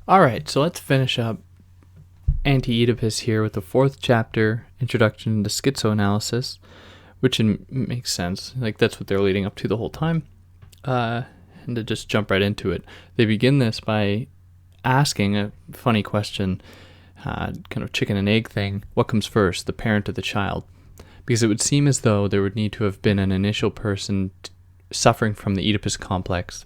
All right, so let's finish up Anti-Oedipus here with the fourth chapter, Introduction to Schizoanalysis, which makes sense. Like, that's what they're leading up to the whole time. And to just jump right into it, they begin this by asking a funny question, kind of chicken and egg thing. What comes first, the parent or the child? Because it would seem as though there would need to have been an initial person suffering from the Oedipus complex,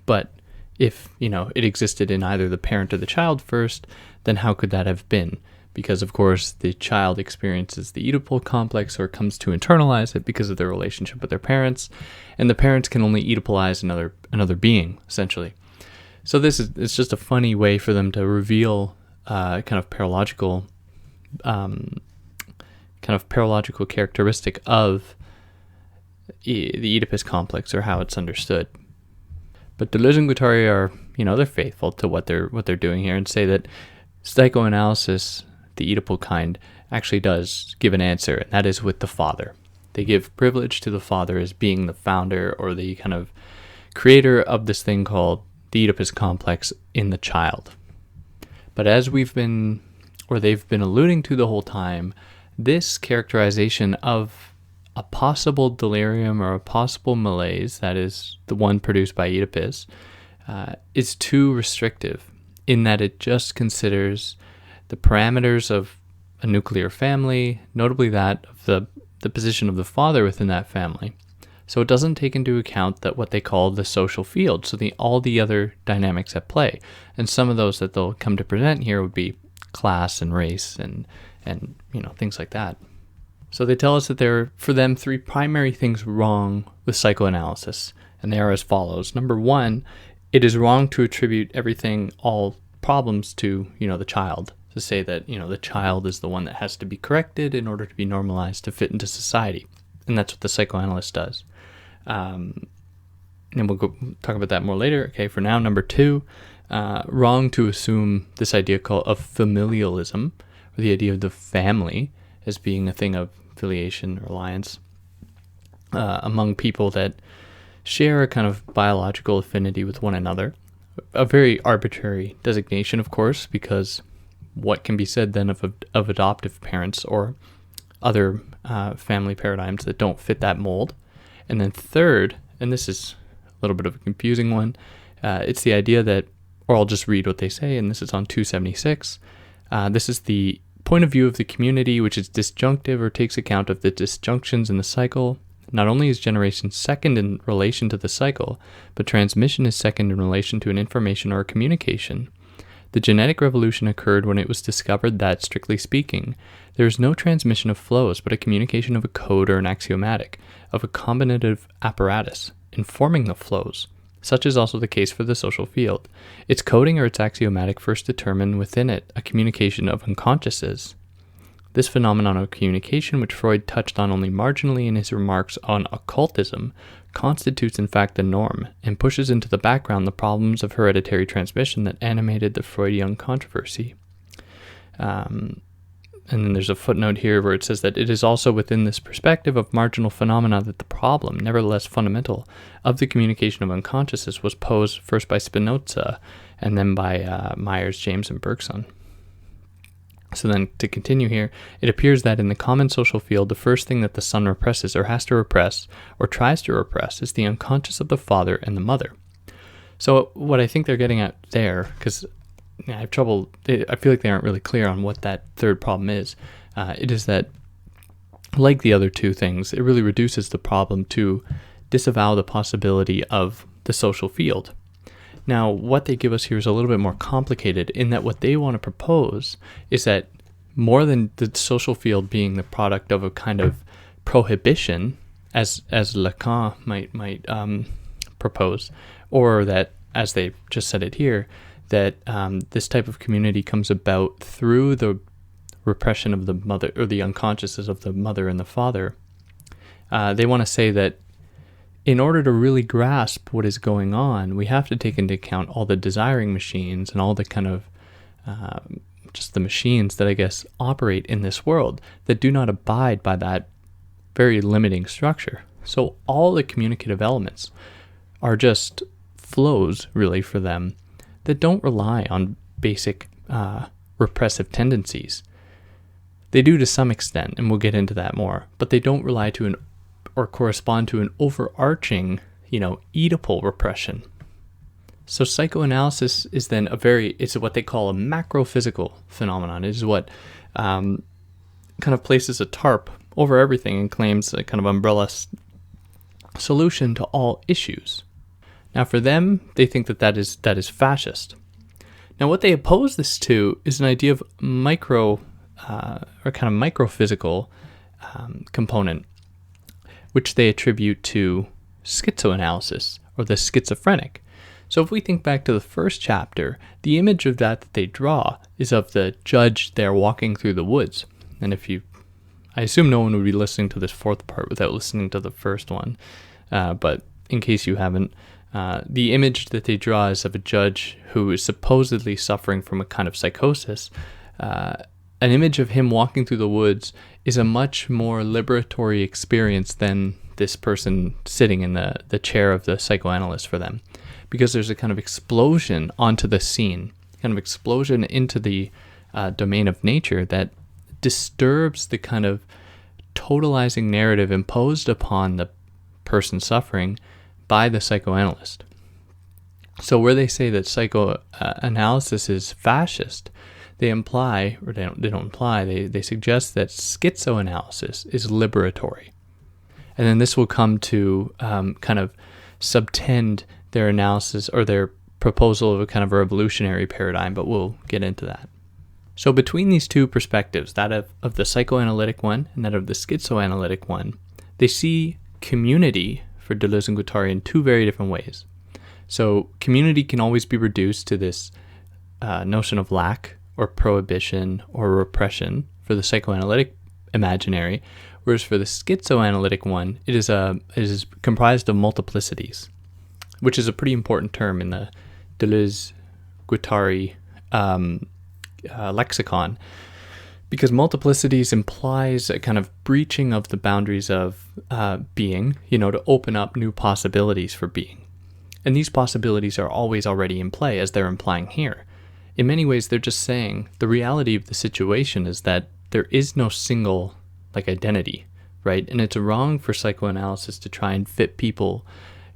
but if, it existed in either the parent or the child first, then how could that have been? Because, of course, the child experiences the Oedipal complex or comes to internalize it because of their relationship with their parents, and the parents can only Oedipalize another being, essentially. So it's just a funny way for them to reveal kind of paralogical characteristic of the Oedipus complex, or how it's understood. But Deleuze and Guattari are, they're faithful to what they're doing here and say that psychoanalysis, the Oedipal kind, actually does give an answer, and that is with the father. They give privilege to the father as being the founder or the kind of creator of this thing called the Oedipus complex in the child. But as they've been alluding to the whole time, this characterization of a possible delirium or a possible malaise, that is the one produced by Oedipus, is too restrictive in that it just considers the parameters of a nuclear family, notably that of the position of the father within that family. So it doesn't take into account that what they call the social field, so all the other dynamics at play. And some of those that they'll come to present here would be class and race and things like that. So they tell us that there are, for them, three primary things wrong with psychoanalysis, and they are as follows. Number one, it is wrong to attribute all problems to, the child, to say that, the child is the one that has to be corrected in order to be normalized to fit into society. And that's what the psychoanalyst does. And we'll go talk about that more later. Okay, for now, number two, wrong to assume this idea of familialism, or the idea of the family as being a thing of affiliation or alliance among people that share a kind of biological affinity with one another. A very arbitrary designation, of course, because what can be said then of adoptive parents or other family paradigms that don't fit that mold? And then third, and this is a little bit of a confusing one, it's the idea that, or I'll just read what they say, and this is on 276. This is the point of view of the community, which is disjunctive or takes account of the disjunctions in the cycle. Not only is generation second in relation to the cycle, but transmission is second in relation to an information or a communication. The genetic revolution occurred when it was discovered that, strictly speaking, there is no transmission of flows, but a communication of a code or an axiomatic, of a combinative apparatus, informing the flows. Such is also the case for the social field. Its coding or its axiomatic first determine within it a communication of unconsciouses. This phenomenon of communication, which Freud touched on only marginally in his remarks on occultism, constitutes in fact the norm, and pushes into the background the problems of hereditary transmission that animated the Freudian controversy. And then there's a footnote here where it says that it is also within this perspective of marginal phenomena that the problem, nevertheless fundamental, of the communication of unconsciousness was posed first by Spinoza and then by Myers, James, and Bergson. So then, to continue here, it appears that in the common social field, the first thing that the son represses or has to repress or tries to repress is the unconscious of the father and the mother. So what I think they're getting at there, because I have trouble, I feel like they aren't really clear on what that third problem is. It is that, like the other two things, it really reduces the problem to disavow the possibility of the social field. Now, what they give us here is a little bit more complicated in that what they want to propose is that more than the social field being the product of a kind of prohibition, as Lacan might propose, or that, as they just said it here, that this type of community comes about through the repression of the mother, or the unconsciousness of the mother and the father. They want to say that in order to really grasp what is going on, we have to take into account all the desiring machines and all the kind of just the machines that I guess operate in this world that do not abide by that very limiting structure. So all the communicative elements are just flows, really, for them that don't rely on basic repressive tendencies. They do to some extent, and we'll get into that more, but they don't rely to or correspond to an overarching, Oedipal repression. So psychoanalysis is then it's what they call a macrophysical phenomenon. It is what kind of places a tarp over everything and claims a kind of umbrella solution to all issues. Now for them, they think that is fascist. Now what they oppose this to is an idea of microphysical component, which they attribute to schizoanalysis or the schizophrenic. So if we think back to the first chapter, the image of that they draw is of the judge there walking through the woods. And I assume no one would be listening to this fourth part without listening to the first one, but in case you haven't, the image that they draw is of a judge who is supposedly suffering from a kind of psychosis. An image of him walking through the woods is a much more liberatory experience than this person sitting in the chair of the psychoanalyst for them, because there's a kind of explosion onto the scene, kind of explosion into the domain of nature that disturbs the kind of totalizing narrative imposed upon the person suffering by the psychoanalyst. So where they say that psychoanalysis is fascist, they imply, or they don't imply, they suggest that schizoanalysis is liberatory. And then this will come to kind of subtend their analysis or their proposal of a kind of revolutionary paradigm, but we'll get into that. So between these two perspectives, that of the psychoanalytic one and that of the schizoanalytic one, they see community for Deleuze and Guattari in two very different ways. So community can always be reduced to this notion of lack or prohibition or repression for the psychoanalytic imaginary, whereas for the schizoanalytic one, it is comprised of multiplicities, which is a pretty important term in the Deleuze-Guattari lexicon, because multiplicities implies a kind of breaching of the boundaries of being, to open up new possibilities for being. And these possibilities are always already in play, as they're implying here. In many ways, they're just saying the reality of the situation is that there is no single identity, right? And it's wrong for psychoanalysis to try and fit people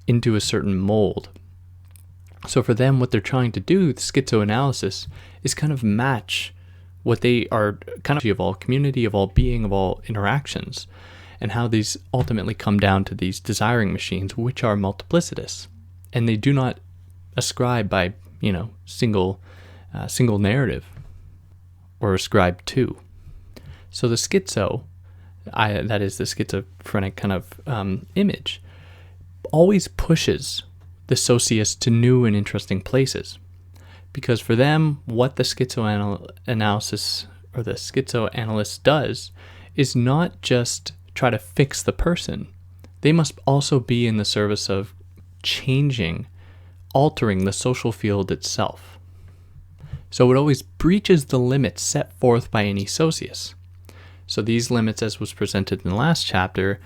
into a certain mold. So for them, what they're trying to do, the schizoanalysis, is kind of match what they are kind of all community, of all being, of all interactions, and how these ultimately come down to these desiring machines, which are multiplicitous. And they do not ascribe by, single narrative or ascribe to. So the schizo, that is the schizophrenic kind of image, always pushes the socius to new and interesting places. Because for them, what the schizoanalysis or the schizoanalyst does is not just try to fix the person. They must also be in the service of altering the social field itself. So it always breaches the limits set forth by any socius. So these limits, as was presented in the last chapter,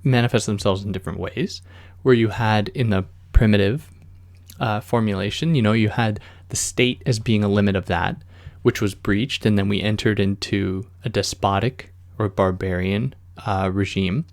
manifest themselves in different ways, where you had in the primitive formulation, you had the state as being a limit of that, which was breached, and then we entered into a despotic or barbarian regime,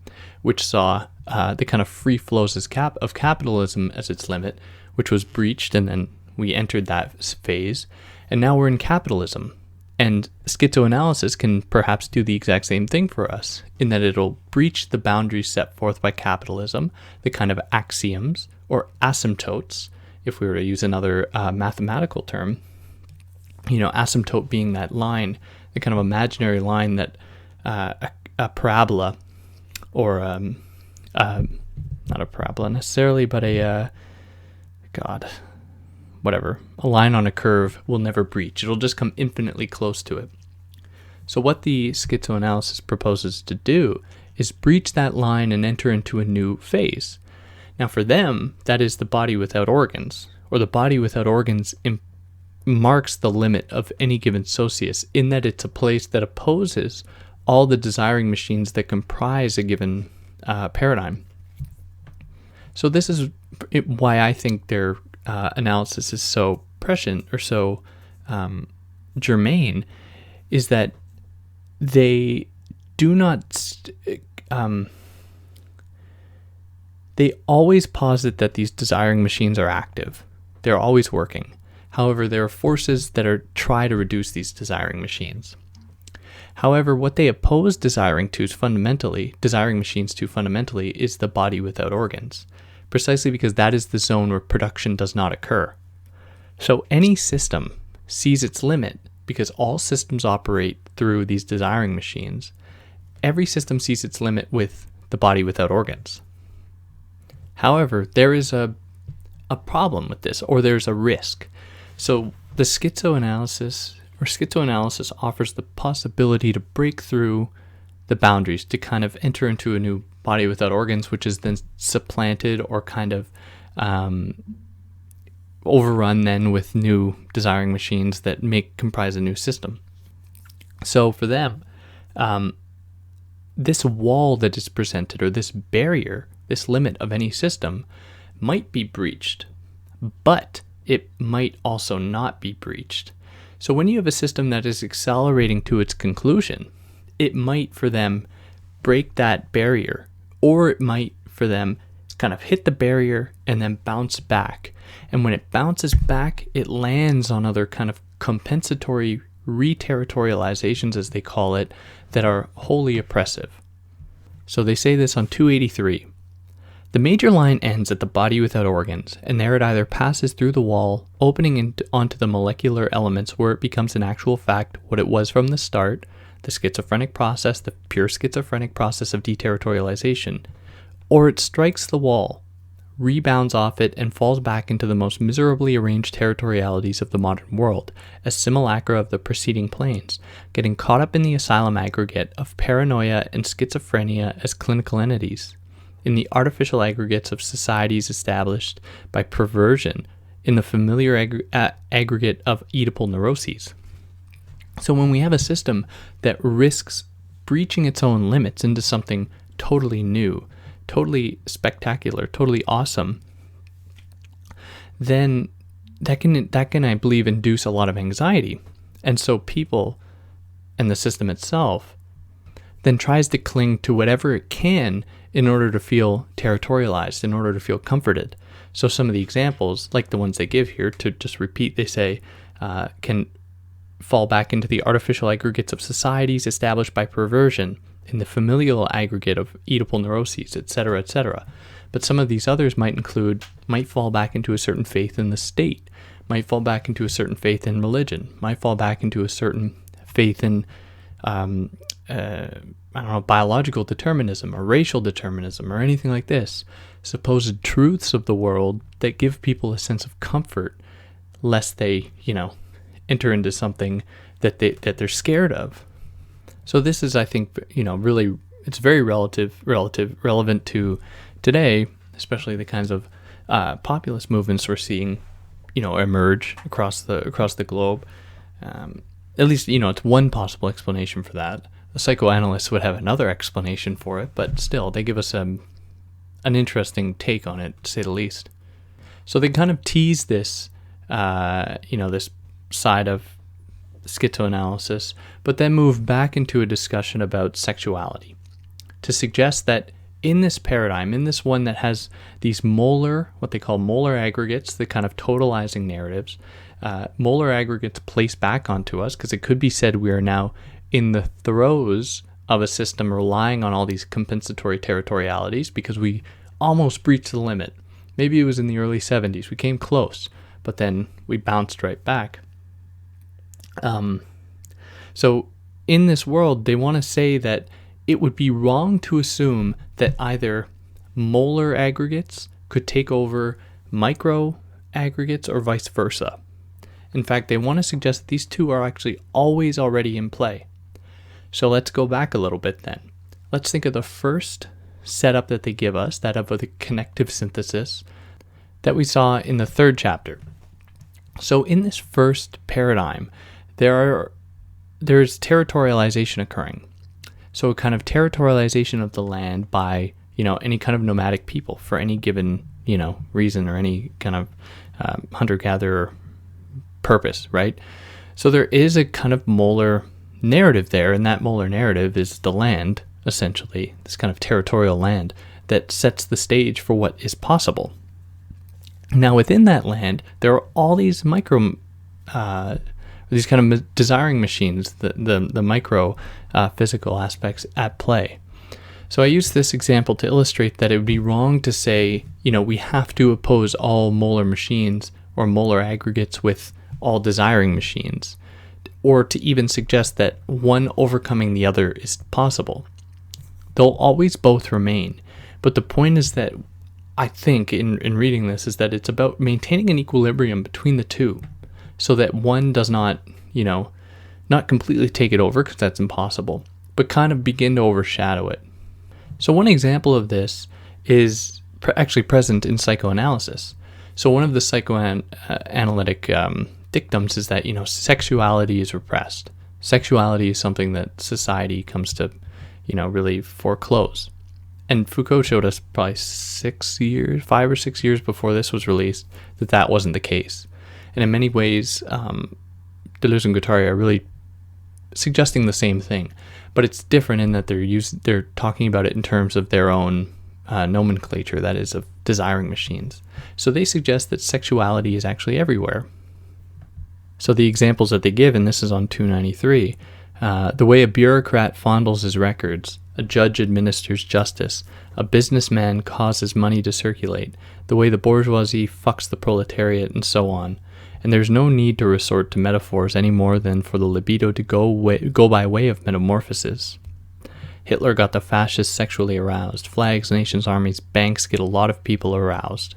which saw the kind of free flows of capitalism as its limit, which was breached, and then we entered that phase, and now we're in capitalism. And schizoanalysis can perhaps do the exact same thing for us, in that it'll breach the boundaries set forth by capitalism, the kind of axioms or asymptotes, if we were to use another mathematical term. Asymptote being that line, the kind of imaginary line that a parabola, or not a parabola necessarily, but a line on a curve will never breach. It'll just come infinitely close to it. So what the schizoanalysis proposes to do is breach that line and enter into a new phase. Now for them, that is the body without organs, or the body without organs marks the limit of any given socius, in that it's a place that opposes all the desiring machines that comprise a given paradigm. So this is why I think their analysis is so prescient or so germane, is that they do not they always posit that these desiring machines are active. They're always working. However, there are forces that try to reduce these desiring machines. However, what they oppose desiring machines to fundamentally is the body without organs, precisely because that is the zone where production does not occur. So any system sees its limit because all systems operate through these desiring machines. Every system sees its limit with the body without organs. However, there is a problem with this, or there's a risk. So the schizoanalysis offers the possibility to break through the boundaries, to kind of enter into a new body without organs, which is then supplanted or kind of overrun then with new desiring machines that comprise a new system. So for them, this wall that is presented, or this barrier, this limit of any system, might be breached, but it might also not be breached. So when you have a system that is accelerating to its conclusion, it might for them break that barrier, or it might for them kind of hit the barrier and then bounce back. And when it bounces back, it lands on other kind of compensatory re-territorializations, as they call it, that are wholly oppressive. So they say this on 283. The major line ends at the body without organs, and there it either passes through the wall, opening onto the molecular elements where it becomes an actual fact what it was from the start, the schizophrenic process, the pure schizophrenic process of deterritorialization, or it strikes the wall, rebounds off it, and falls back into the most miserably arranged territorialities of the modern world, as simulacra of the preceding planes, getting caught up in the asylum aggregate of paranoia and schizophrenia as clinical entities, in the artificial aggregates of societies established by perversion, in the familiar aggregate of Oedipal neuroses. So when we have a system that risks breaching its own limits into something totally new, totally spectacular, totally awesome, then that can, I believe, induce a lot of anxiety. And so people and the system itself then tries to cling to whatever it can in order to feel territorialized, in order to feel comforted. So some of the examples, like the ones they give here, to just repeat, they say, can fall back into the artificial aggregates of societies established by perversion, in the familial aggregate of Oedipal neuroses, etc., etc. But some of these others might fall back into a certain faith in the state, might fall back into a certain faith in religion, might fall back into a certain faith in biological determinism or racial determinism or anything like this. Supposed truths of the world that give people a sense of comfort, lest they, enter into something that they're scared of. So this is, I think, really, it's very relevant to today, especially the kinds of populist movements we're seeing, emerge across the globe. At least, it's one possible explanation for that. The psychoanalysts would have another explanation for it, but still, they give us an interesting take on it, to say the least. So they kind of tease this, this side of schizoanalysis, but then move back into a discussion about sexuality, to suggest that in this paradigm, in this one that has these what they call molar aggregates, the kind of totalizing narratives, molar aggregates placed back onto us, because it could be said we are now in the throes of a system relying on all these compensatory territorialities, because we almost breached the limit. Maybe it was in the early 70s. We came close, but then we bounced right back. So in this world, they want to say that it would be wrong to assume that either molar aggregates could take over micro aggregates or vice versa. In fact, they want to suggest that these two are actually always already in play. So let's go back a little bit then. Let's think of the first setup that they give us, that of the connective synthesis that we saw in the third chapter. So in this first paradigm, there's territorialization occurring. So a kind of territorialization of the land by, any kind of nomadic people for any given, reason or any kind of hunter-gatherer purpose, right? So there is a kind of molar narrative there, and that molar narrative is the land, essentially, this kind of territorial land that sets the stage for what is possible. Now, within that land, there are all these these kind of desiring machines, the micro physical aspects at play. So I use this example to illustrate that it would be wrong to say, we have to oppose all molar machines or molar aggregates with all desiring machines, or to even suggest that one overcoming the other is possible. They'll always both remain. But the point is that I think in reading this is that it's about maintaining an equilibrium between the two so that one does not, not completely take it over, because that's impossible, but kind of begin to overshadow it. So one example of this is actually present in psychoanalysis. So one of the psychoanalytic dictums is that, sexuality is repressed. Sexuality is something that society comes to, really foreclose. And Foucault showed us probably 5 or 6 years before this was released, that wasn't the case. And in many ways, Deleuze and Guattari are really suggesting the same thing, but it's different in that they're talking about it in terms of their own nomenclature, that is, of desiring machines. So they suggest that sexuality is actually everywhere. So the examples that they give, and this is on 293, the way a bureaucrat fondles his records, a judge administers justice, a businessman causes money to circulate, the way the bourgeoisie fucks the proletariat, and so on. And there's no need to resort to metaphors any more than for the libido to go by way of metamorphosis. Hitler got the fascists sexually aroused. Flags, nations, armies, banks get a lot of people aroused.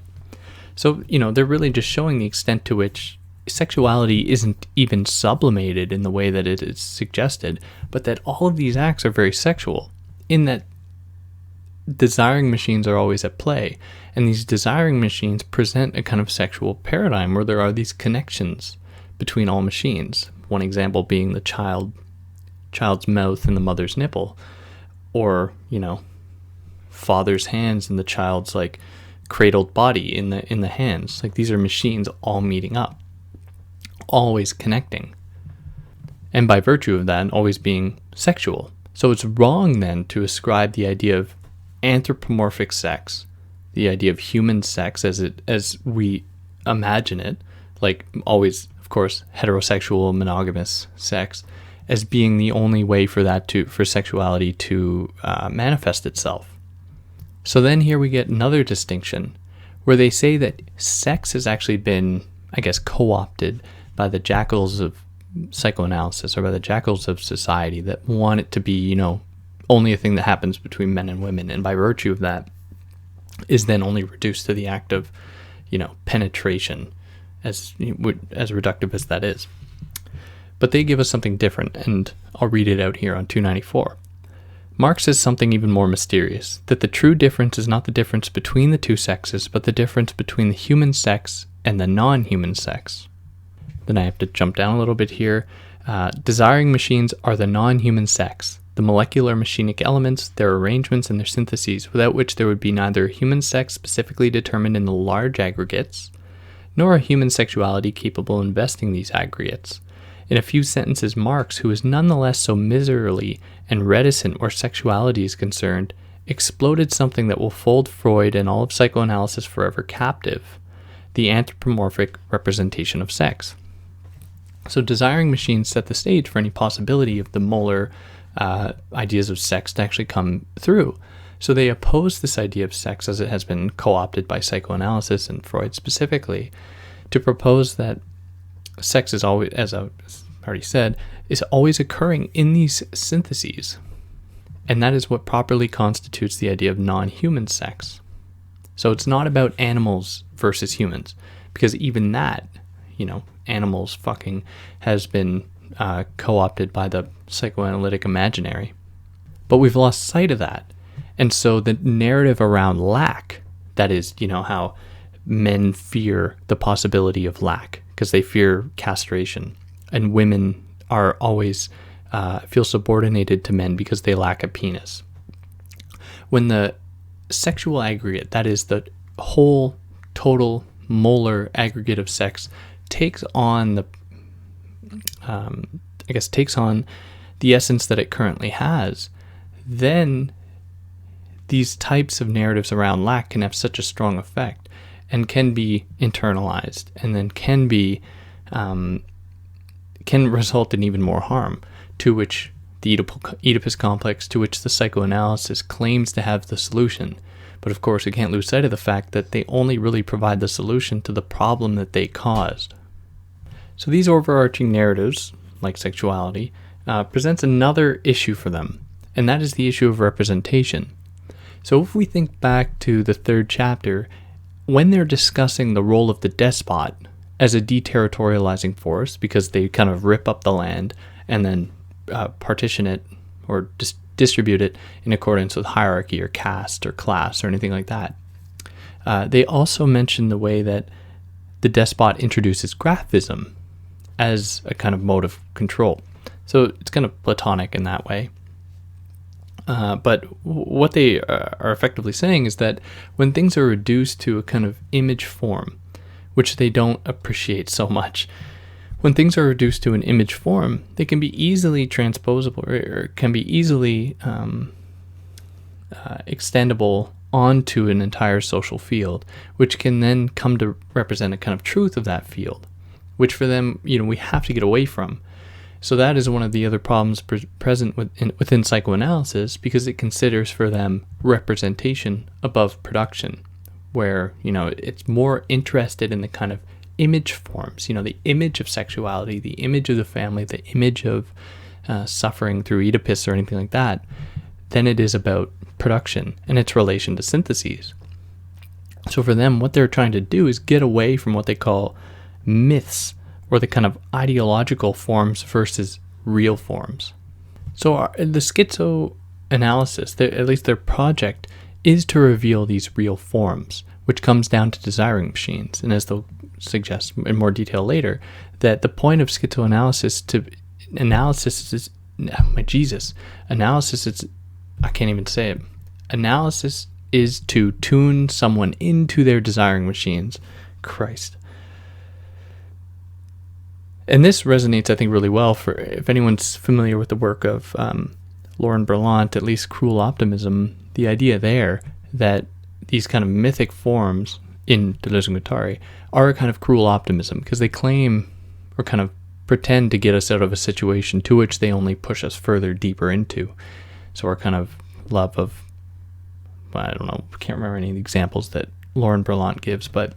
So, they're really just showing the extent to which sexuality isn't even sublimated in the way that it is suggested, but that all of these acts are very sexual, in that desiring machines are always at play, and these desiring machines present a kind of sexual paradigm where there are these connections between all machines. One example being the child's mouth and the mother's nipple, or father's hands and the child's cradled body in the hands. These are machines all meeting up, always connecting, and by virtue of that always being sexual. So it's wrong then to ascribe the idea of anthropomorphic sex, the idea of human sex as we imagine it, always, of course, heterosexual monogamous sex, as being the only way for sexuality to manifest itself. So then here we get another distinction where they say that sex has actually been, co-opted by the jackals of psychoanalysis, or by the jackals of society, that want it to be, only a thing that happens between men and women, and by virtue of that is then only reduced to the act of, penetration, as reductive as that is. But they give us something different, and I'll read it out here on 294. Marx says something even more mysterious, that the true difference is not the difference between the two sexes, but the difference between the human sex and the non-human sex. Then I have to jump down a little bit here. Desiring machines are the non-human sex, the molecular machinic elements, their arrangements, and their syntheses, without which there would be neither human sex specifically determined in the large aggregates, nor a human sexuality capable of investing these aggregates. In a few sentences, Marx, who is nonetheless so miserly and reticent where sexuality is concerned, exploded something that will fold Freud and all of psychoanalysis forever captive: the anthropomorphic representation of sex. So desiring machines set the stage for any possibility of the molar ideas of sex to actually come through. So they oppose this idea of sex as it has been co-opted by psychoanalysis and Freud specifically, to propose that sex is always, as I already said, is always occurring in these syntheses. And that is what properly constitutes the idea of non-human sex. So it's not about animals versus humans, because even that, animals fucking has been co-opted by the psychoanalytic imaginary. But we've lost sight of that. And so the narrative around lack, that is, how men fear the possibility of lack, because they fear castration, and women are always feel subordinated to men because they lack a penis. When the sexual aggregate, that is the whole total molar aggregate of sex, takes on the takes on the essence that it currently has, then these types of narratives around lack can have such a strong effect and can be internalized, and then can result in even more harm, to which the Oedipus complex, to which the psychoanalysis claims to have the solution. But of course, we can't lose sight of the fact that they only really provide the solution to the problem that they caused. So these overarching narratives, like sexuality, presents another issue for them, and that is the issue of representation. So if we think back to the third chapter, when they're discussing the role of the despot as a deterritorializing force, because they kind of rip up the land and then partition it or distribute it in accordance with hierarchy or caste or class or anything like that, they also mention the way that the despot introduces graphism as a kind of mode of control. So it's kind of Platonic in that way. But what they are effectively saying is that when things are reduced to a kind of image form, which they don't appreciate so much, when things are reduced to an image form, they can be easily transposable or can be easily extendable onto an entire social field, which can then come to represent a kind of truth of that field, which for them, we have to get away from. So that is one of the other problems present within psychoanalysis, because it considers for them representation above production, where, it's more interested in the kind of image forms, the image of sexuality, the image of the family, the image of suffering through Oedipus or anything like that, than it is about production and its relation to syntheses. So for them, what they're trying to do is get away from what they call myths, or the kind of ideological forms versus real forms. So the schizoanalysis, at least their project, is to reveal these real forms, which comes down to desiring machines. And as they'll suggest in more detail later, that the point of schizoanalysis analysis is to tune someone into their desiring machines. Christ. And this resonates, I think, really well for if anyone's familiar with the work of Laurent Berlant, at least Cruel Optimism, the idea there that these kind of mythic forms in Deleuze and Guattari are a kind of cruel optimism, because they claim or kind of pretend to get us out of a situation to which they only push us further deeper into. So our kind of love of, I don't know, I can't remember any of the examples that Laurent Berlant gives, but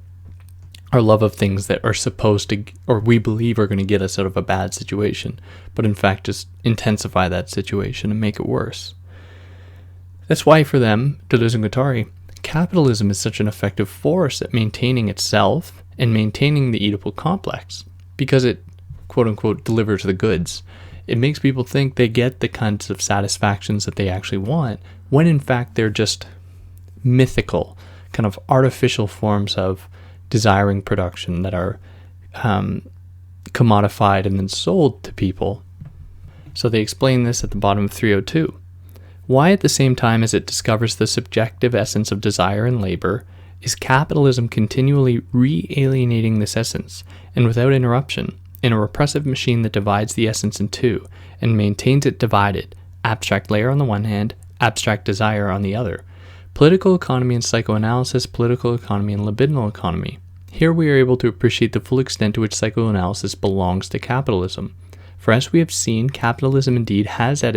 our love of things that are supposed to, or we believe are going to get us out of a bad situation, but in fact just intensify that situation and make it worse. That's why for them, Deleuze and Guattari, capitalism is such an effective force at maintaining itself and maintaining the Oedipal complex, because it, quote unquote, delivers the goods. It makes people think they get the kinds of satisfactions that they actually want, when in fact they're just mythical, kind of artificial forms of desiring production that are commodified and then sold to people. So they explain this at the bottom of 302. Why, at the same time as it discovers the subjective essence of desire and labor, is capitalism continually re-alienating this essence, and without interruption, in a repressive machine that divides the essence in two, and maintains it divided, abstract layer on the one hand, abstract desire on the other. Political economy and psychoanalysis, political economy and libidinal economy. Here we are able to appreciate the full extent to which psychoanalysis belongs to capitalism. For as we have seen, capitalism indeed has as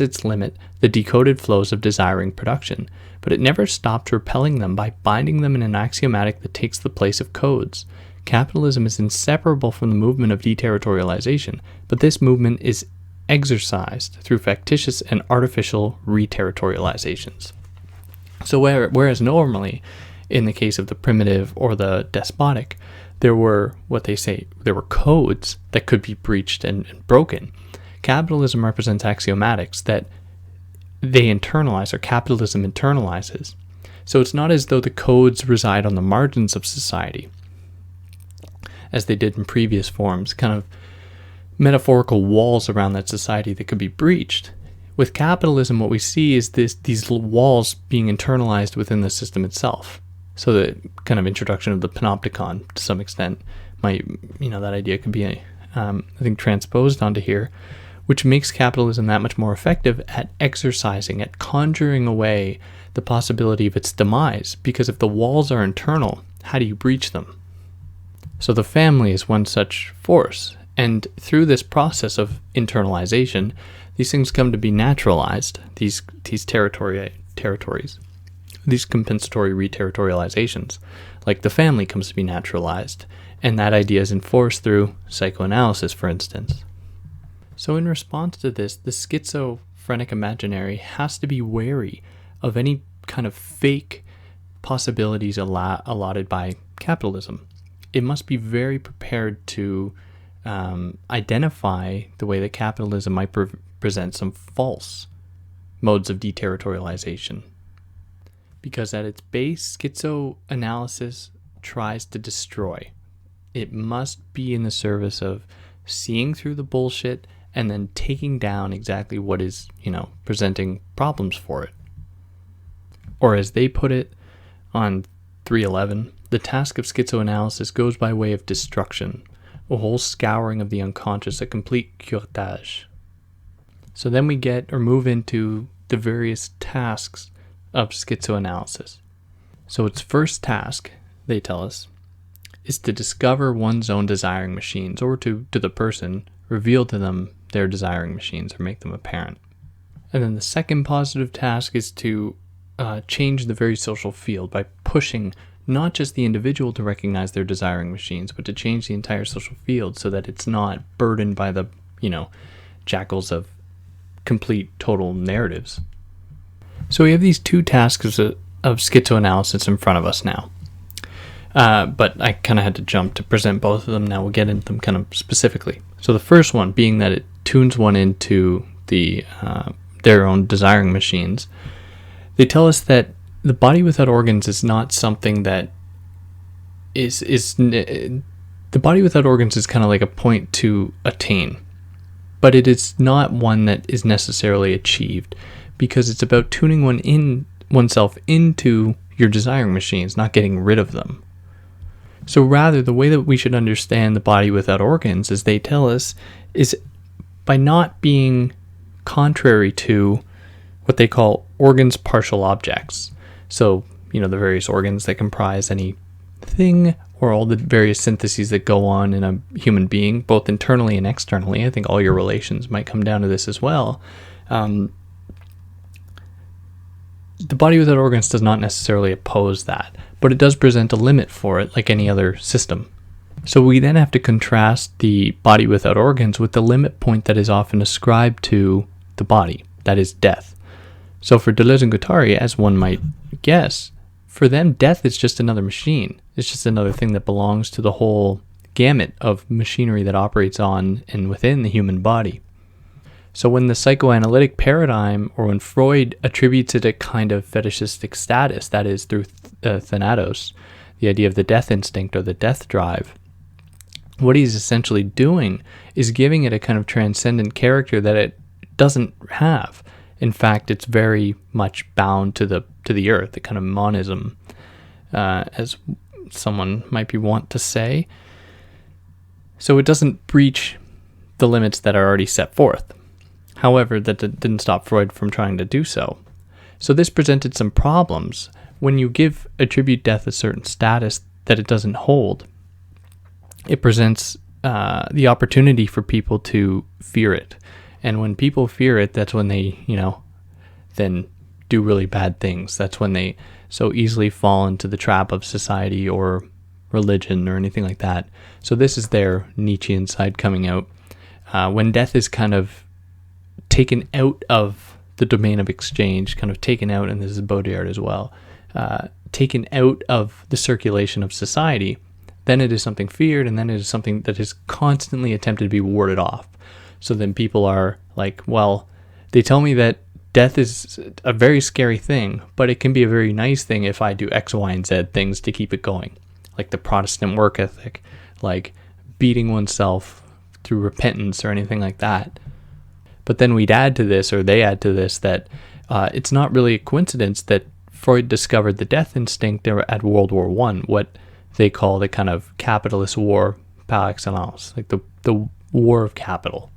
its limit the decoded flows of desiring production, but it never stopped repelling them by binding them in an axiomatic that takes the place of codes. Capitalism is inseparable from the movement of deterritorialization, but this movement is exercised through factitious and artificial reterritorializations. So whereas normally, in the case of the primitive or the despotic, there were codes that could be breached and broken. Capitalism represents axiomatics that they internalize, or capitalism internalizes. So it's not as though the codes reside on the margins of society. as they did in previous forms, kind of metaphorical walls around that society that could be breached. With capitalism, what we see is these walls being internalized within the system itself. So the kind of introduction of the panopticon, to some extent, might, that idea could be, I think, transposed onto here, which makes capitalism that much more effective at exercising, at conjuring away the possibility of its demise. Because if the walls are internal, how do you breach them? So the family is one such force. And through this process of internalization, these things come to be naturalized, these territories, these compensatory reterritorializations. Like the family comes to be naturalized, and that idea is enforced through psychoanalysis, for instance. So in response to this, the schizophrenic imaginary has to be wary of any kind of fake possibilities allotted by capitalism. It must be very prepared to identify the way that capitalism might present some false modes of deterritorialization. Because at its base, schizoanalysis tries to destroy. It must be in the service of seeing through the bullshit and then taking down exactly what is, presenting problems for it. Or as they put it on 311, the task of schizoanalysis goes by way of destruction, a whole scouring of the unconscious, a complete curetage. So then we move into the various tasks of schizoanalysis. So its first task, they tell us, is to discover one's own desiring machines, or to the person, reveal to them their desiring machines or make them apparent. And then the second positive task is to change the very social field by pushing not just the individual to recognize their desiring machines, but to change the entire social field so that it's not burdened by the, jackals of complete total narratives. So we have these two tasks of schizoanalysis in front of us now. But I kind of had to jump to present both of them. Now we'll get into them kind of specifically. So the first one being that it tunes one into their own desiring machines. They tell us that the body without organs is not something that the body without organs is kind of like a point to attain, but it is not one that is necessarily achieved, because it's about tuning oneself into your desiring machines, not getting rid of them. So rather, the way that we should understand the body without organs, as they tell us, is by not being contrary to what they call organs partial objects. So, the various organs that comprise any thing, or all the various syntheses that go on in a human being, both internally and externally. I think all your relations might come down to this as well. The body without organs does not necessarily oppose that, but it does present a limit for it, like any other system. So we then have to contrast the body without organs with the limit point that is often ascribed to the body, that is death. So for Deleuze and Guattari, as one might guess, for them, death is just another machine. It's just another thing that belongs to the whole gamut of machinery that operates on and within the human body. So when the psychoanalytic paradigm, or when Freud attributes it a kind of fetishistic status, that is through thanatos, the idea of the death instinct or the death drive, what he's essentially doing is giving it a kind of transcendent character that it doesn't have. In fact, it's very much bound to the earth, the kind of monism, as someone might be wont to say. So it doesn't breach the limits that are already set forth. However, that didn't stop Freud from trying to do so. So this presented some problems. When you attribute death a certain status that it doesn't hold, it presents the opportunity for people to fear it. And when people fear it, that's when they, then do really bad things. That's when they so easily fall into the trap of society or religion or anything like that. So this is their Nietzschean side coming out. When death is kind of taken out of the domain of exchange, kind of taken out, and this is Baudrillard as well, taken out of the circulation of society, then it is something feared, and then it is something that is constantly attempted to be warded off. So then people are like, well, they tell me that death is a very scary thing, but it can be a very nice thing if I do X, Y, and Z things to keep it going. Like the Protestant work ethic, like beating oneself through repentance or anything like that. But then we'd add to this, or they add to this, that it's not really a coincidence that Freud discovered the death instinct at World War I, what they call the kind of capitalist war par excellence, like the war of capital.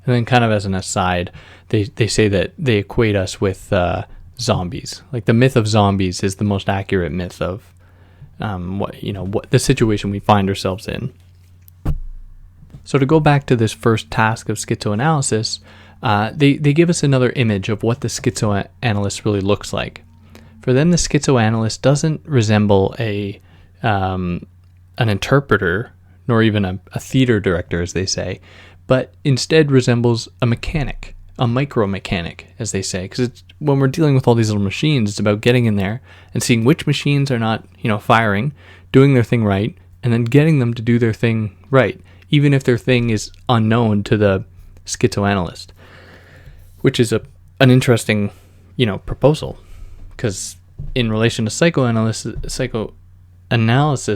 And then kind of as an aside, they say that they equate us with zombies. Like the myth of zombies is the most accurate myth of what the situation we find ourselves in. So to go back to this first task of schizoanalysis, they give us another image of what the schizoanalyst really looks like. For them, the schizoanalyst doesn't resemble an interpreter, nor even a theater director, as they say, but instead resembles a mechanic, a micro-mechanic, as they say. Because when we're dealing with all these little machines, it's about getting in there and seeing which machines are not, firing, doing their thing right, and then getting them to do their thing right, even if their thing is unknown to the schizoanalyst, which is an interesting, proposal. Because in relation to psychoanalysis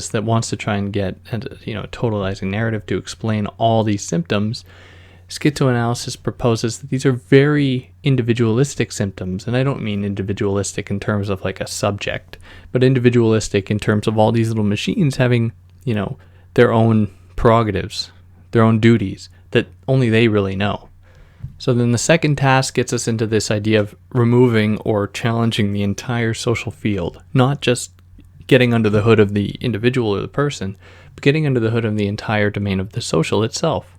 that wants to try and get a totalizing narrative to explain all these symptoms, schizoanalysis proposes that these are very individualistic symptoms. And I don't mean individualistic in terms of like a subject, but individualistic in terms of all these little machines having, their own prerogatives, their own duties that only they really know. So then the second task gets us into this idea of removing or challenging the entire social field, not just getting under the hood of the individual or the person, but getting under the hood of the entire domain of the social itself,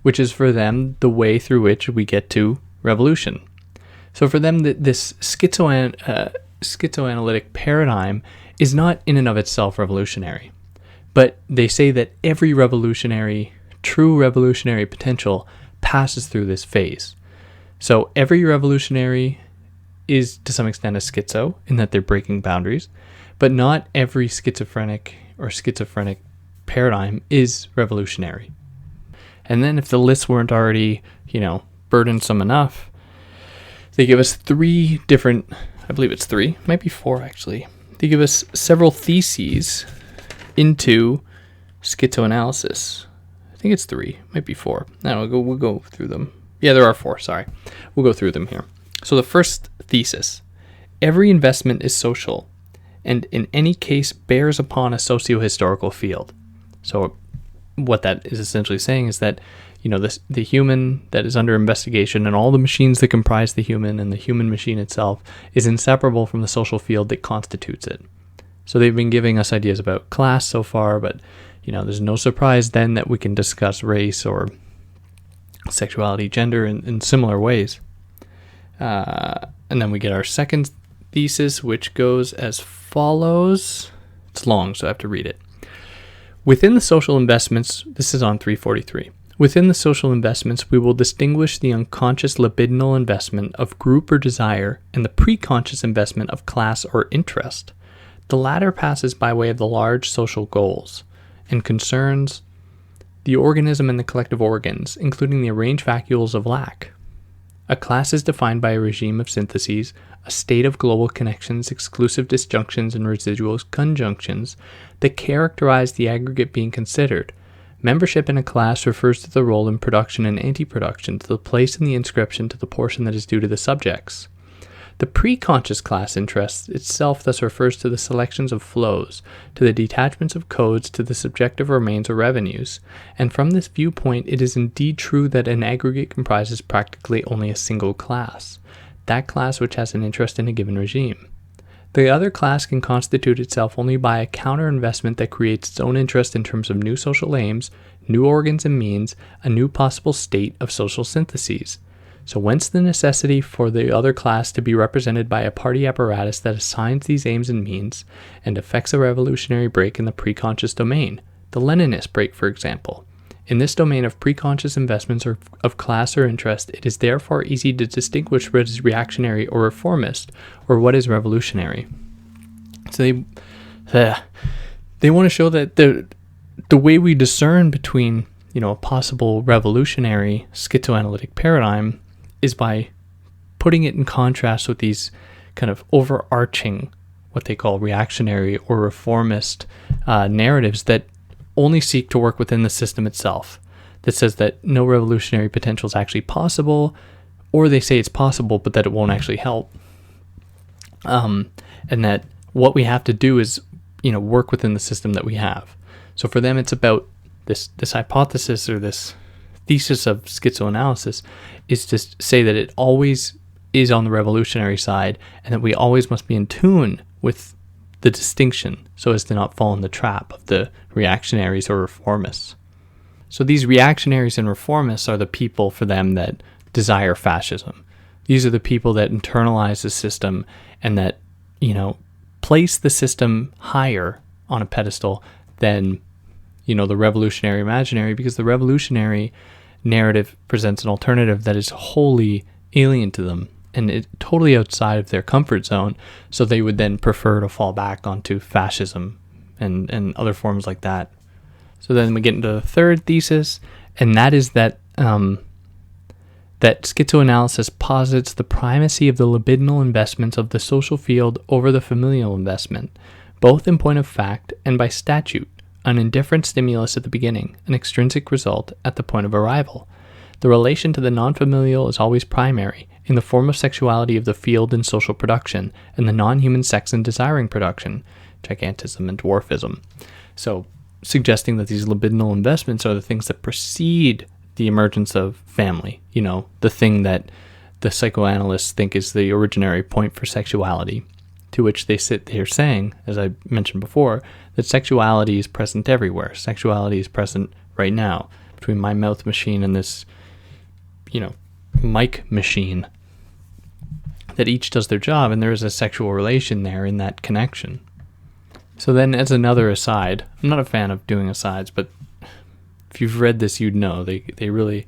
which is for them the way through which we get to revolution. So for them, this schizoanalytic paradigm is not in and of itself revolutionary, but they say that every true revolutionary potential passes through this phase. So every revolutionary is to some extent a schizo in that they're breaking boundaries, but not every schizophrenic paradigm is revolutionary. And then if the list weren't already, burdensome enough, they give us three different, I believe it's three, might be four actually. They give us several theses into schizoanalysis. I think it's three, might be four. No, we'll go through them. Yeah, there are four, sorry. We'll go through them here. So the first thesis, every investment is social, and in any case bears upon a socio-historical field. So what that is essentially saying is that, the human that is under investigation and all the machines that comprise the human and the human machine itself is inseparable from the social field that constitutes it. So they've been giving us ideas about class so far, but there's no surprise then that we can discuss race or sexuality, gender in similar ways. And then we get our second thesis, which goes as follows. It's long, so I have to read it. Within the social investments, this is on 343. Within the social investments, we will distinguish the unconscious libidinal investment of group or desire and the preconscious investment of class or interest. The latter passes by way of the large social goals and concerns the organism and the collective organs, including the arranged vacuoles of lack. A class is defined by a regime of syntheses, a state of global connections, exclusive disjunctions, and residual conjunctions that characterize the aggregate being considered. Membership in a class refers to the role in production and anti-production, to the place in the inscription, to the portion that is due to the subjects. The preconscious class interest itself thus refers to the selections of flows, to the detachments of codes, to the subjective remains or revenues, and from this viewpoint it is indeed true that an aggregate comprises practically only a single class, that class which has an interest in a given regime. The other class can constitute itself only by a counter-investment that creates its own interest in terms of new social aims, new organs and means, a new possible state of social syntheses. So whence the necessity for the other class to be represented by a party apparatus that assigns these aims and means and effects a revolutionary break in the preconscious domain, the Leninist break, for example. In this domain of preconscious investments or of class or interest, it is therefore easy to distinguish what is reactionary or reformist, or what is revolutionary. So they want to show that the way we discern between, a possible revolutionary schizoanalytic paradigm is by putting it in contrast with these kind of overarching, what they call reactionary or reformist narratives that only seek to work within the system itself, that says that no revolutionary potential is actually possible, or they say it's possible but that it won't actually help, and that what we have to do is, work within the system that we have. So for them, it's about this hypothesis, or this thesis of schizoanalysis, is to say that it always is on the revolutionary side, and that we always must be in tune with the distinction so as to not fall in the trap of the reactionaries or reformists. So these reactionaries and reformists are the people for them that desire fascism. These are the people that internalize the system and that, place the system higher on a pedestal than, the revolutionary imaginary, because the revolutionary narrative presents an alternative that is wholly alien to them and it's totally outside of their comfort zone. So they would then prefer to fall back onto fascism and other forms like that. So then we get into the third thesis, and that is that that schizoanalysis posits the primacy of the libidinal investments of the social field over the familial investment, both in point of fact and by statute, an indifferent stimulus at the beginning, an extrinsic result at the point of arrival. The relation to the non-familial is always primary, in the form of sexuality of the field in social production, and the non-human sex in desiring production, gigantism and dwarfism. So, suggesting that these libidinal investments are the things that precede the emergence of family, the thing that the psychoanalysts think is the originary point for sexuality, to which they sit there saying, as I mentioned before, that sexuality is present everywhere. Sexuality is present right now, between my mouth machine and this, mic machine, that each does their job, and there is a sexual relation there in that connection. So then, as another aside, I'm not a fan of doing asides, but if you've read this, you'd know they really,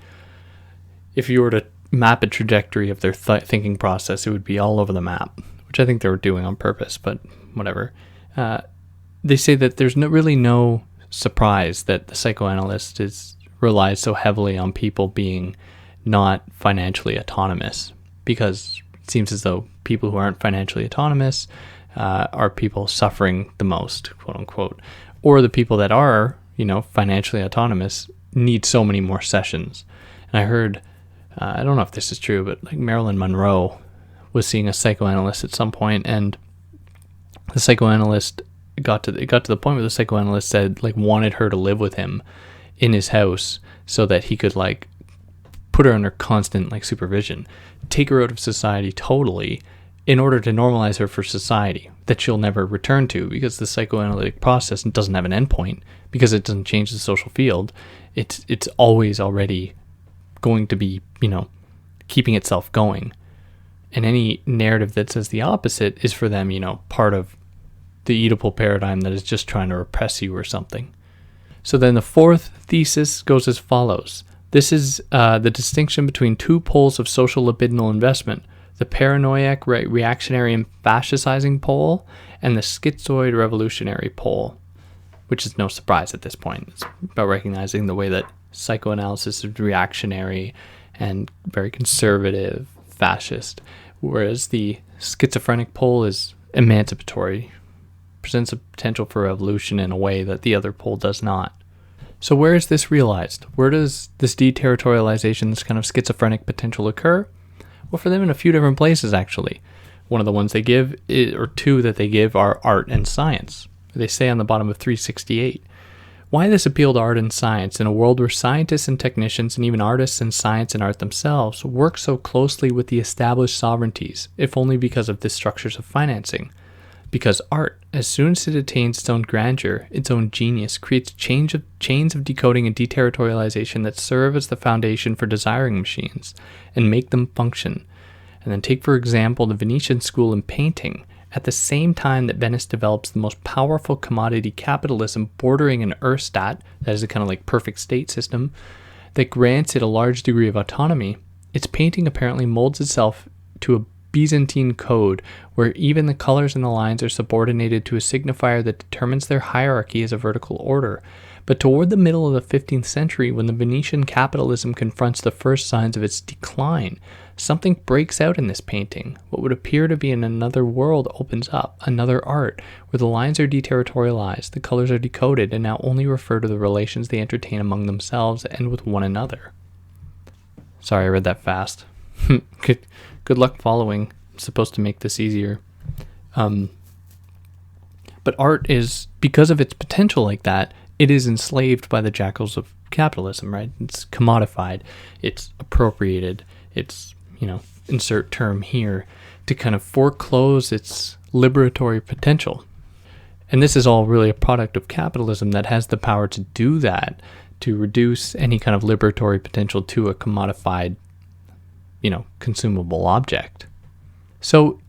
if you were to map a trajectory of their thinking process, it would be all over the map, which I think they were doing on purpose, but whatever. They say that there's really no surprise that the psychoanalyst relies so heavily on people being not financially autonomous, because it seems as though people who aren't financially autonomous are people suffering the most, quote unquote, or the people that are, financially autonomous need so many more sessions. And I heard, I don't know if this is true, but like Marilyn Monroe was seeing a psychoanalyst at some point, and the psychoanalyst got to the point where the psychoanalyst said, wanted her to live with him in his house so that he could put her under constant supervision, take her out of society totally, in order to normalize her for society that she'll never return to, because the psychoanalytic process doesn't have an endpoint, because it doesn't change the social field. It's always already going to be, keeping itself going. And any narrative that says the opposite is for them, part of the Oedipal paradigm that is just trying to repress you or something. So then the fourth thesis goes as follows. This is the distinction between two poles of social libidinal investment: the paranoiac reactionary and fascizing pole, and the schizoid revolutionary pole, which is no surprise at this point. It's about recognizing the way that psychoanalysis is reactionary and very conservative, fascist, whereas the schizophrenic pole is emancipatory, presents a potential for revolution in a way that the other pole does not. So where is this realized? Where does this deterritorialization, this kind of schizophrenic potential occur? Well, for them in a few different places, actually. One of the ones they give, or two that they give, are art and science. They say on the bottom of 368, why this appeal to art and science in a world where scientists and technicians and even artists in science and art themselves work so closely with the established sovereignties, if only because of the structures of financing? Because art, as soon as it attains its own grandeur, its own genius, creates chains of decoding and deterritorialization that serve as the foundation for desiring machines and make them function. And then take, for example, the Venetian school in painting. At the same time that Venice develops the most powerful commodity capitalism bordering an Erstat, that is a kind of perfect state system, that grants it a large degree of autonomy, its painting apparently molds itself to a Byzantine code where even the colors and the lines are subordinated to a signifier that determines their hierarchy as a vertical order, But toward the middle of the 15th century, when the Venetian capitalism confronts the first signs of its decline, something breaks out in this painting. What would appear to be in another world opens up, another art, where the lines are deterritorialized, the colors are decoded, and now only refer to the relations they entertain among themselves and with one another. Sorry, I read that fast. Good luck following. I'm supposed to make this easier. But art is, because of its potential like that, it is enslaved by the jackals of capitalism, right? It's commodified, it's appropriated, it's, insert term here, to kind of foreclose its liberatory potential. And this is all really a product of capitalism that has the power to do that, to reduce any kind of liberatory potential to a commodified, consumable object. So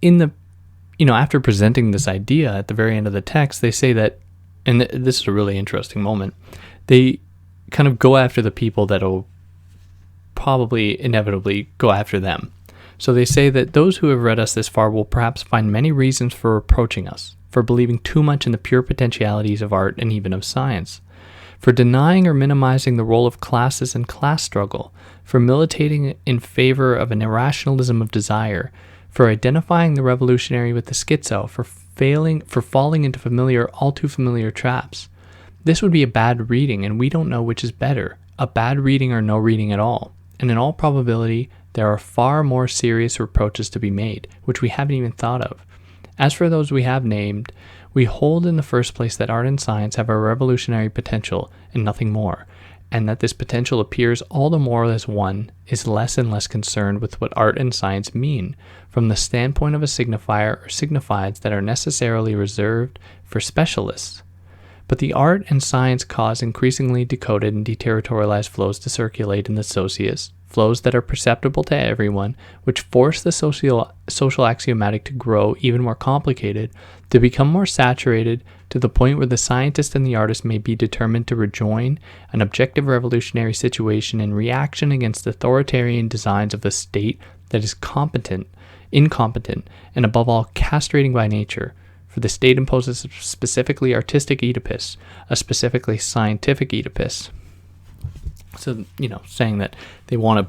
after presenting this idea at the very end of the text, they say that, and this is a really interesting moment, they kind of go after the people that will probably inevitably go after them. So they say that those who have read us this far will perhaps find many reasons for reproaching us, for believing too much in the pure potentialities of art and even of science, for denying or minimizing the role of classes and class struggle, for militating in favor of an irrationalism of desire, for identifying the revolutionary with the schizo, for falling into all too familiar traps. This would be a bad reading, and we don't know which is better, a bad reading or no reading at all. And in all probability, there are far more serious reproaches to be made, which we haven't even thought of. As for those we have named, we hold in the first place that art and science have a revolutionary potential and nothing more, and that this potential appears all the more as one is less and less concerned with what art and science mean, from the standpoint of a signifier or signifieds that are necessarily reserved for specialists. But the art and science cause increasingly decoded and deterritorialized flows to circulate in the socius, flows that are perceptible to everyone, which force the social axiomatic to grow even more complicated, to become more saturated, to the point where the scientist and the artist may be determined to rejoin an objective revolutionary situation in reaction against authoritarian designs of the state that is incompetent, and above all castrating by nature. For the state imposes a specifically artistic Oedipus, a specifically scientific Oedipus. So, saying that they want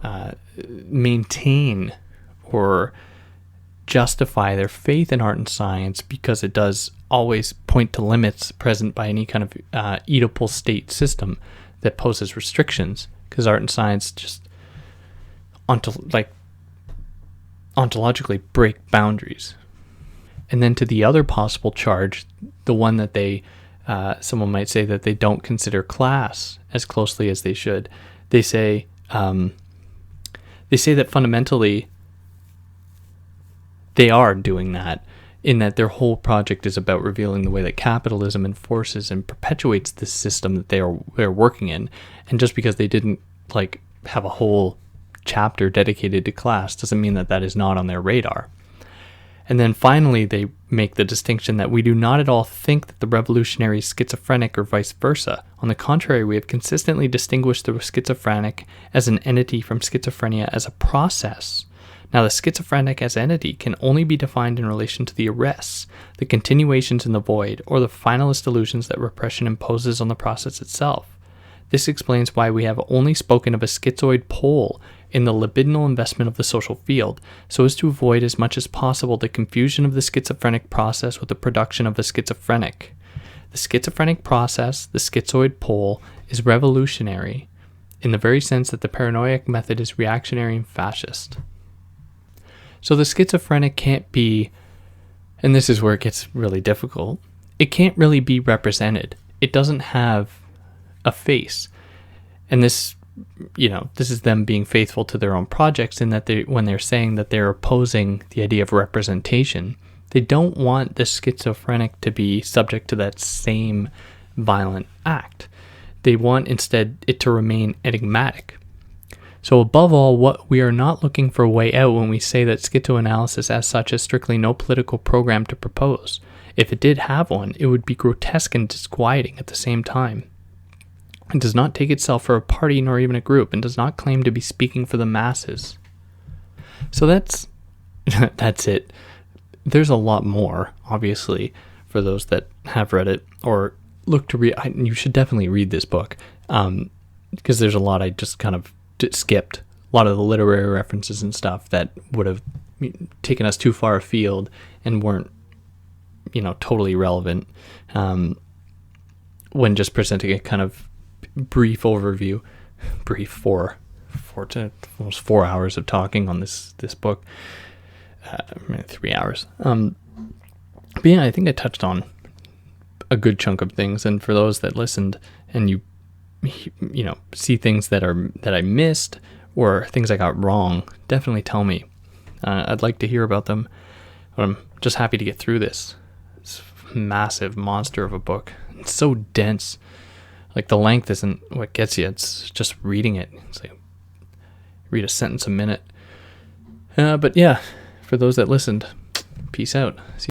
to maintain or justify their faith in art and science because it does always point to limits present by any kind of Oedipal state system that poses restrictions, because art and science just ontologically break boundaries. And then to the other possible charge, the one that someone might say that they don't consider class as closely as they should. They say that fundamentally they are doing that, in that their whole project is about revealing the way that capitalism enforces and perpetuates this system that they're working in. And just because they didn't have a whole chapter dedicated to class doesn't mean that is not on their radar. And then finally, they make the distinction that we do not at all think that the revolutionary is schizophrenic or vice versa. On the contrary, we have consistently distinguished the schizophrenic as an entity from schizophrenia as a process. Now, the schizophrenic as entity can only be defined in relation to the arrests, the continuations in the void, or the finalist illusions that repression imposes on the process itself. This explains why we have only spoken of a schizoid pole in the libidinal investment of the social field, so as to avoid as much as possible the confusion of the schizophrenic process with the production of the schizophrenic. The schizophrenic process, the schizoid pole, is revolutionary, in the very sense that the paranoiac method is reactionary and fascist. So the schizophrenic can't be, and this is where it gets really difficult, it can't really be represented. It doesn't have a face. And this is them being faithful to their own projects, in that when they're saying that they're opposing the idea of representation, they don't want the schizophrenic to be subject to that same violent act. They want instead it to remain enigmatic. So above all, we are not looking for a way out when we say that schizoanalysis as such has strictly no political program to propose. If it did have one, it would be grotesque and disquieting at the same time. It does not take itself for a party nor even a group, and does not claim to be speaking for the masses. So that's it. There's a lot more, obviously, for those that have read it, or look to read, you should definitely read this book, because there's a lot I just kind of skipped. A lot of the literary references and stuff that would have taken us too far afield and weren't, totally relevant when just presenting a kind of brief overview. Brief for almost 4 hours of talking on this book. 3 hours. But yeah, I think I touched on a good chunk of things, and for those that listened and you see things that I missed or things I got wrong, definitely tell me. I'd like to hear about them. But I'm just happy to get through this massive monster of a book. It's so dense. Like, the length isn't what gets you. It's just reading it. It's like read a sentence a minute. But yeah, for those that listened, peace out. See